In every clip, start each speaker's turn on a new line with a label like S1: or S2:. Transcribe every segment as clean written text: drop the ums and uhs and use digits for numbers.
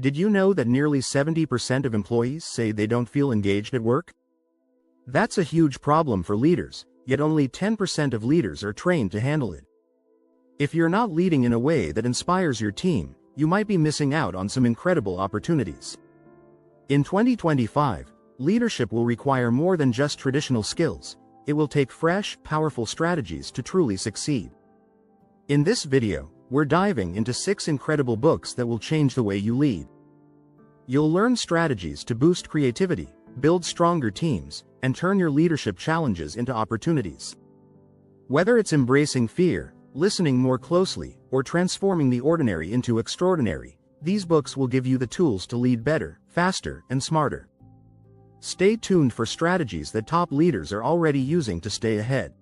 S1: Did you know that nearly 70% of employees say they don't feel engaged at work? That's a huge problem for leaders, yet only 10% of leaders are trained to handle it. If you're not leading in a way that inspires your team, you might be missing out on some incredible opportunities. In 2025, leadership will require more than just traditional skills. It will take fresh, powerful strategies to truly succeed. In this video, we're diving into 6 incredible books that will change the way you lead. You'll learn strategies to boost creativity, build stronger teams, and turn your leadership challenges into opportunities. Whether it's embracing fear, listening more closely, or transforming the ordinary into extraordinary, these books will give you the tools to lead better, faster, and smarter. Stay tuned for strategies that top leaders are already using to stay ahead.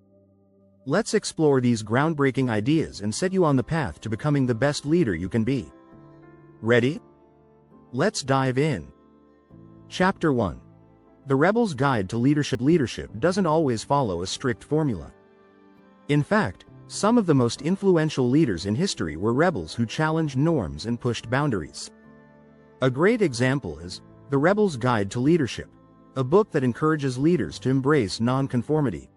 S1: Let's explore these groundbreaking ideas and set you on the path to becoming the best leader you can be. Ready? Let's dive in. Chapter 1. The Rebel's Guide to Leadership. Leadership doesn't always follow a strict formula. In fact, some of the most influential leaders in history were rebels who challenged norms and pushed boundaries. A great example is The Rebel's Guide to Leadership, a book that encourages leaders to embrace nonconformity.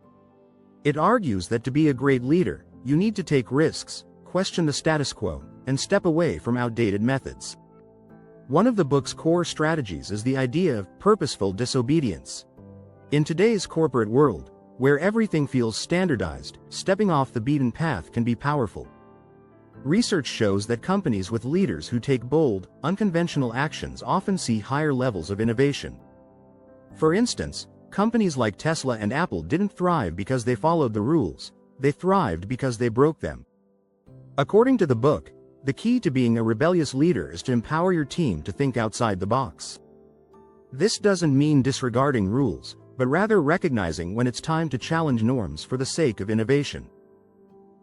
S1: It argues that to be a great leader, you need to take risks, question the status quo, and step away from outdated methods. One of the book's core strategies is the idea of purposeful disobedience. In today's corporate world, where everything feels standardized, stepping off the beaten path can be powerful. Research shows that companies with leaders who take bold, unconventional actions often see higher levels of innovation. For instance, companies like Tesla and Apple didn't thrive because they followed the rules, they thrived because they broke them. According to the book, the key to being a rebellious leader is to empower your team to think outside the box. This doesn't mean disregarding rules, but rather recognizing when it's time to challenge norms for the sake of innovation.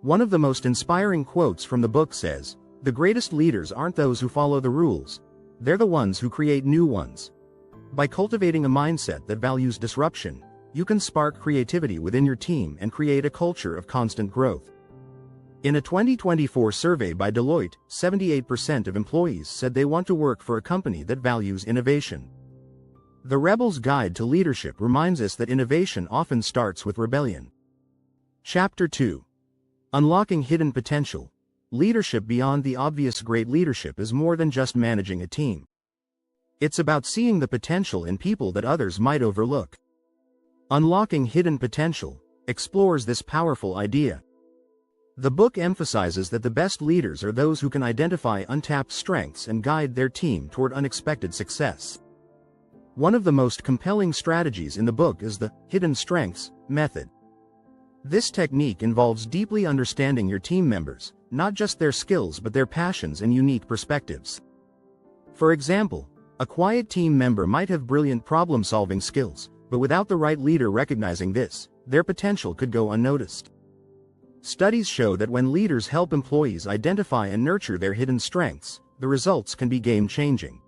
S1: One of the most inspiring quotes from the book says, "The greatest leaders aren't those who follow the rules, they're the ones who create new ones." By cultivating a mindset that values disruption, you can spark creativity within your team and create a culture of constant growth. In a 2024 survey by Deloitte, 78% of employees said they want to work for a company that values innovation. The Rebel's Guide to Leadership reminds us that innovation often starts with rebellion. Chapter 2. Unlocking Hidden Potential. Leadership beyond the obvious. Great leadership is more than just managing a team. It's about seeing the potential in people that others might overlook. Unlocking Hidden Potential explores this powerful idea. The book emphasizes that the best leaders are those who can identify untapped strengths and guide their team toward unexpected success. One of the most compelling strategies in the book is the Hidden Strengths method. This technique involves deeply understanding your team members, not just their skills but their passions and unique perspectives. For example, a quiet team member might have brilliant problem-solving skills, but without the right leader recognizing this, their potential could go unnoticed. Studies show that when leaders help employees identify and nurture their hidden strengths, the results can be game-changing.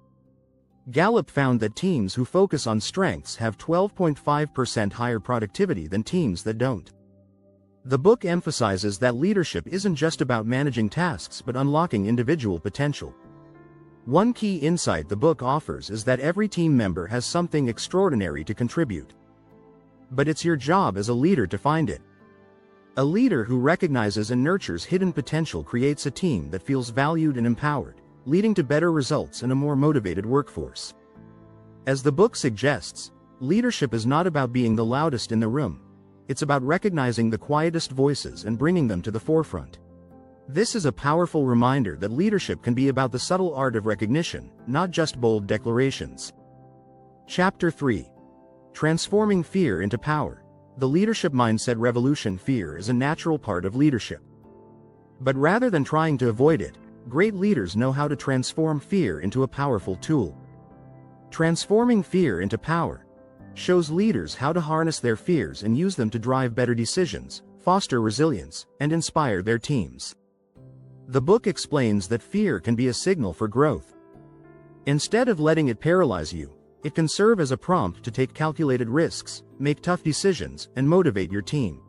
S1: Gallup found that teams who focus on strengths have 12.5% higher productivity than teams that don't. The book emphasizes that leadership isn't just about managing tasks but unlocking individual potential. One key insight the book offers is that every team member has something extraordinary to contribute. But it's your job as a leader to find it. A leader who recognizes and nurtures hidden potential creates a team that feels valued and empowered, leading to better results and a more motivated workforce. As the book suggests, leadership is not about being the loudest in the room. It's about recognizing the quietest voices and bringing them to the forefront. This is a powerful reminder that leadership can be about the subtle art of recognition, not just bold declarations. Chapter 3. Transforming Fear into Power. The Leadership Mindset Revolution. Fear is a natural part of leadership. But rather than trying to avoid it, great leaders know how to transform fear into a powerful tool. Transforming Fear into Power shows leaders how to harness their fears and use them to drive better decisions, foster resilience, and inspire their teams. The book explains that fear can be a signal for growth. Instead of letting it paralyze you, it can serve as a prompt to take calculated risks, make tough decisions, and motivate your team.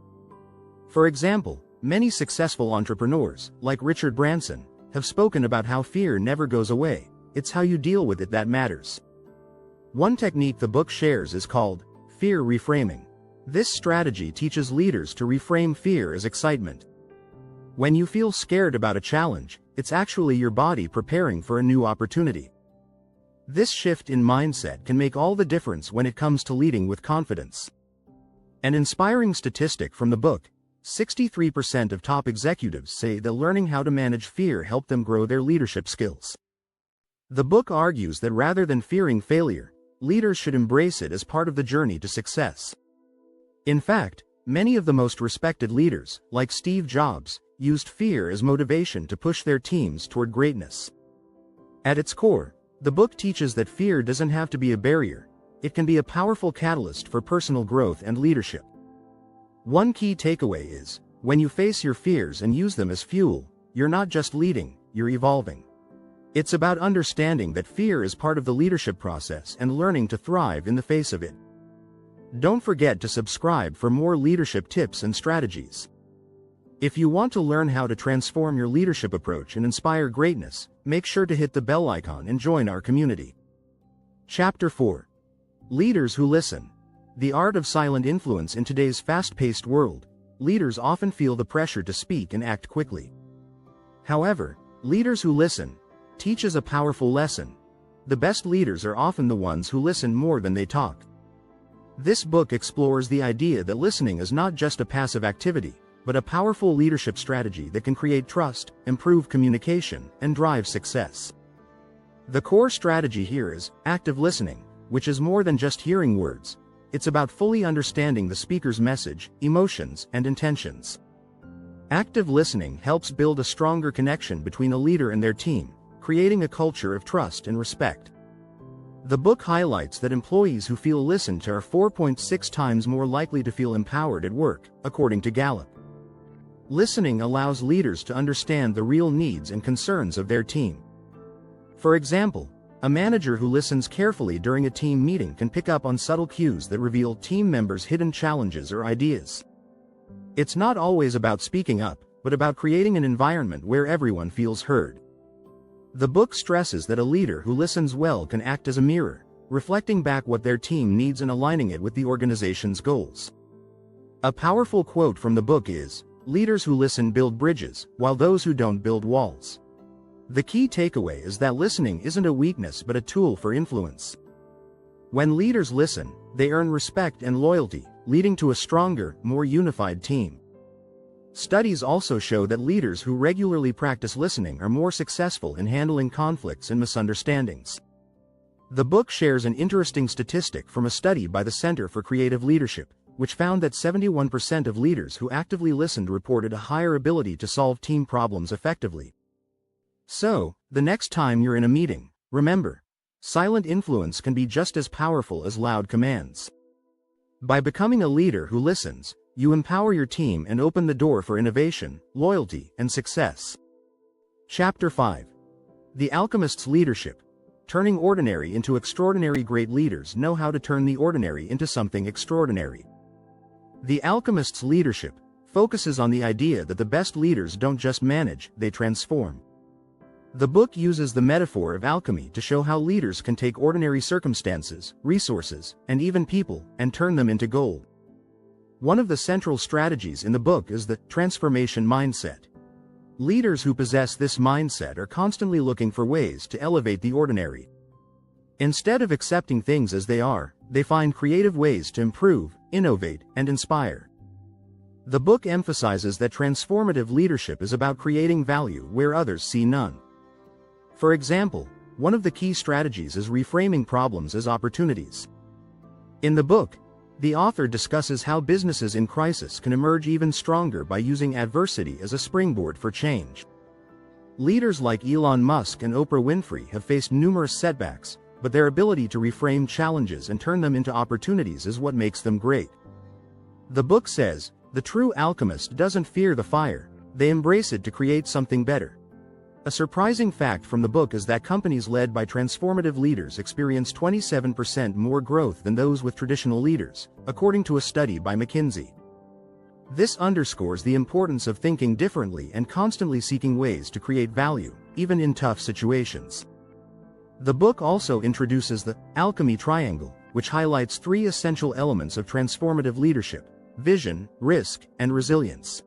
S1: For example, many successful entrepreneurs, like Richard Branson, have spoken about how fear never goes away, it's how you deal with it that matters. One technique the book shares is called fear reframing. This strategy teaches leaders to reframe fear as excitement. When you feel scared about a challenge, it's actually your body preparing for a new opportunity. This shift in mindset can make all the difference when it comes to leading with confidence. An inspiring statistic from the book: 63% of top executives say that learning how to manage fear helped them grow their leadership skills. The book argues that rather than fearing failure, leaders should embrace it as part of the journey to success. In fact, many of the most respected leaders, like Steve Jobs, used fear as motivation to push their teams toward greatness. At its core, the book teaches that fear doesn't have to be a barrier. It can be a powerful catalyst for personal growth and leadership. One key takeaway is, when you face your fears and use them as fuel, you're not just leading, you're evolving. It's about understanding that fear is part of the leadership process and learning to thrive in the face of it. Don't forget to subscribe for more leadership tips and strategies. If you want to learn how to transform your leadership approach and inspire greatness, make sure to hit the bell icon and join our community. Chapter 4. Leaders who listen. The art of silent influence. In today's fast-paced world, leaders often feel the pressure to speak and act quickly. However, leaders who listen teaches a powerful lesson. The best leaders are often the ones who listen more than they talk. This book explores the idea that listening is not just a passive activity, but a powerful leadership strategy that can create trust, improve communication, and drive success. The core strategy here is active listening, which is more than just hearing words. It's about fully understanding the speaker's message, emotions, and intentions. Active listening helps build a stronger connection between a leader and their team, creating a culture of trust and respect. The book highlights that employees who feel listened to are 4.6 times more likely to feel empowered at work, according to Gallup. Listening allows leaders to understand the real needs and concerns of their team. For example, a manager who listens carefully during a team meeting can pick up on subtle cues that reveal team members' hidden challenges or ideas. It's not always about speaking up, but about creating an environment where everyone feels heard. The book stresses that a leader who listens well can act as a mirror, reflecting back what their team needs and aligning it with the organization's goals. A powerful quote from the book is, "Leaders who listen build bridges, while those who don't build walls." The key takeaway is that listening isn't a weakness but a tool for influence. When leaders listen, they earn respect and loyalty, leading to a stronger, more unified team. Studies also show that leaders who regularly practice listening are more successful in handling conflicts and misunderstandings. The book shares an interesting statistic from a study by the Center for Creative Leadership, which found that 71% of leaders who actively listened reported a higher ability to solve team problems effectively. So, the next time you're in a meeting, remember, silent influence can be just as powerful as loud commands. By becoming a leader who listens, you empower your team and open the door for innovation, loyalty, and success. Chapter 5. The Alchemist's Leadership. Turning ordinary into extraordinary. Great leaders know how to turn the ordinary into something extraordinary. The Alchemist's Leadership focuses on the idea that the best leaders don't just manage, they transform. The book uses the metaphor of alchemy to show how leaders can take ordinary circumstances, resources, and even people, and turn them into gold. One of the central strategies in the book is the transformation mindset. Leaders who possess this mindset are constantly looking for ways to elevate the ordinary. Instead of accepting things as they are, they find creative ways to improve, innovate, and inspire. The book emphasizes that transformative leadership is about creating value where others see none. For example, one of the key strategies is reframing problems as opportunities. In the book, the author discusses how businesses in crisis can emerge even stronger by using adversity as a springboard for change. Leaders like Elon Musk and Oprah Winfrey have faced numerous setbacks, but their ability to reframe challenges and turn them into opportunities is what makes them great. The book says, the true alchemist doesn't fear the fire, they embrace it to create something better. A surprising fact from the book is that companies led by transformative leaders experience 27% more growth than those with traditional leaders, according to a study by McKinsey. This underscores the importance of thinking differently and constantly seeking ways to create value, even in tough situations. The book also introduces the Alchemy Triangle, which highlights three essential elements of transformative leadership: vision, risk, and resilience.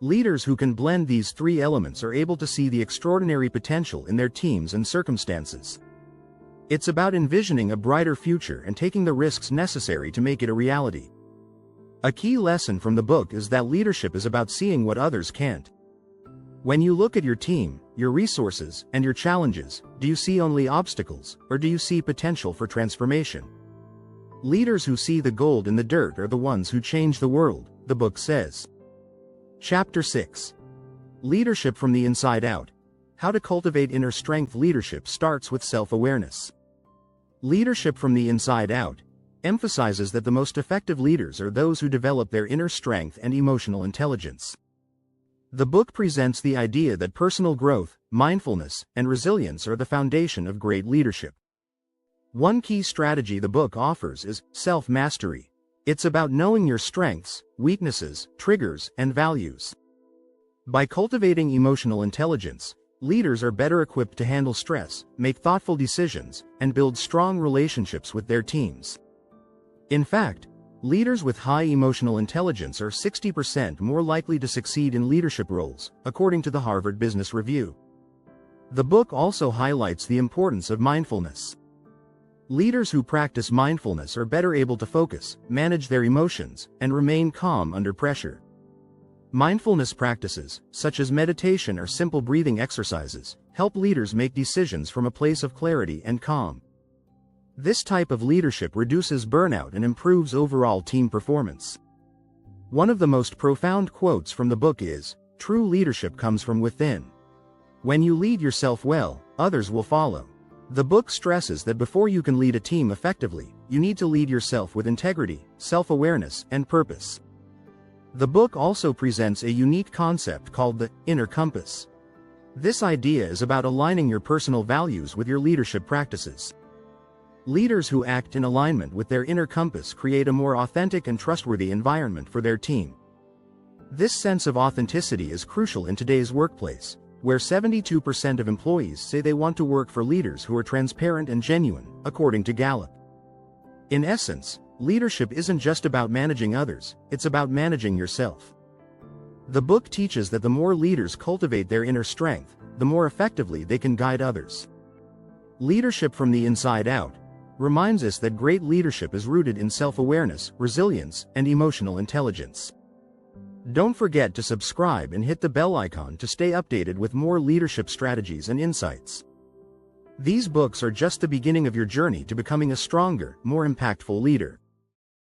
S1: Leaders who can blend these three elements are able to see the extraordinary potential in their teams and circumstances. It's about envisioning a brighter future and taking the risks necessary to make it a reality. A key lesson from the book is that leadership is about seeing what others can't. When you look at your team, your resources, and your challenges, do you see only obstacles, or do you see potential for transformation? Leaders who see the gold in the dirt are the ones who change the world, the book says. Chapter 6. Leadership from the Inside Out. How to cultivate inner strength. Leadership starts with self-awareness. Leadership from the inside out emphasizes that the most effective leaders are those who develop their inner strength and emotional intelligence. The book presents the idea that personal growth, mindfulness, and resilience are the foundation of great leadership. One key strategy the book offers is self-mastery. It's about knowing your strengths, weaknesses, triggers, and values. By cultivating emotional intelligence, leaders are better equipped to handle stress, make thoughtful decisions, and build strong relationships with their teams. In fact, leaders with high emotional intelligence are 60% more likely to succeed in leadership roles, according to the Harvard Business Review. The book also highlights the importance of mindfulness. Leaders who practice mindfulness are better able to focus, manage their emotions, and remain calm under pressure. Mindfulness practices, such as meditation or simple breathing exercises, help leaders make decisions from a place of clarity and calm. This type of leadership reduces burnout and improves overall team performance. One of the most profound quotes from the book is, "True leadership comes from within. When you lead yourself well, others will follow." The book stresses that before you can lead a team effectively, you need to lead yourself with integrity, self-awareness, and purpose. The book also presents a unique concept called the inner compass. This idea is about aligning your personal values with your leadership practices. Leaders who act in alignment with their inner compass create a more authentic and trustworthy environment for their team. This sense of authenticity is crucial in today's workplace, where 72% of employees say they want to work for leaders who are transparent and genuine, according to Gallup. In essence, leadership isn't just about managing others, it's about managing yourself. The book teaches that the more leaders cultivate their inner strength, the more effectively they can guide others. Leadership from the inside out reminds us that great leadership is rooted in self-awareness, resilience, and emotional intelligence. Don't forget to subscribe and hit the bell icon to stay updated with more leadership strategies and insights. These books are just the beginning of your journey to becoming a stronger, more impactful leader.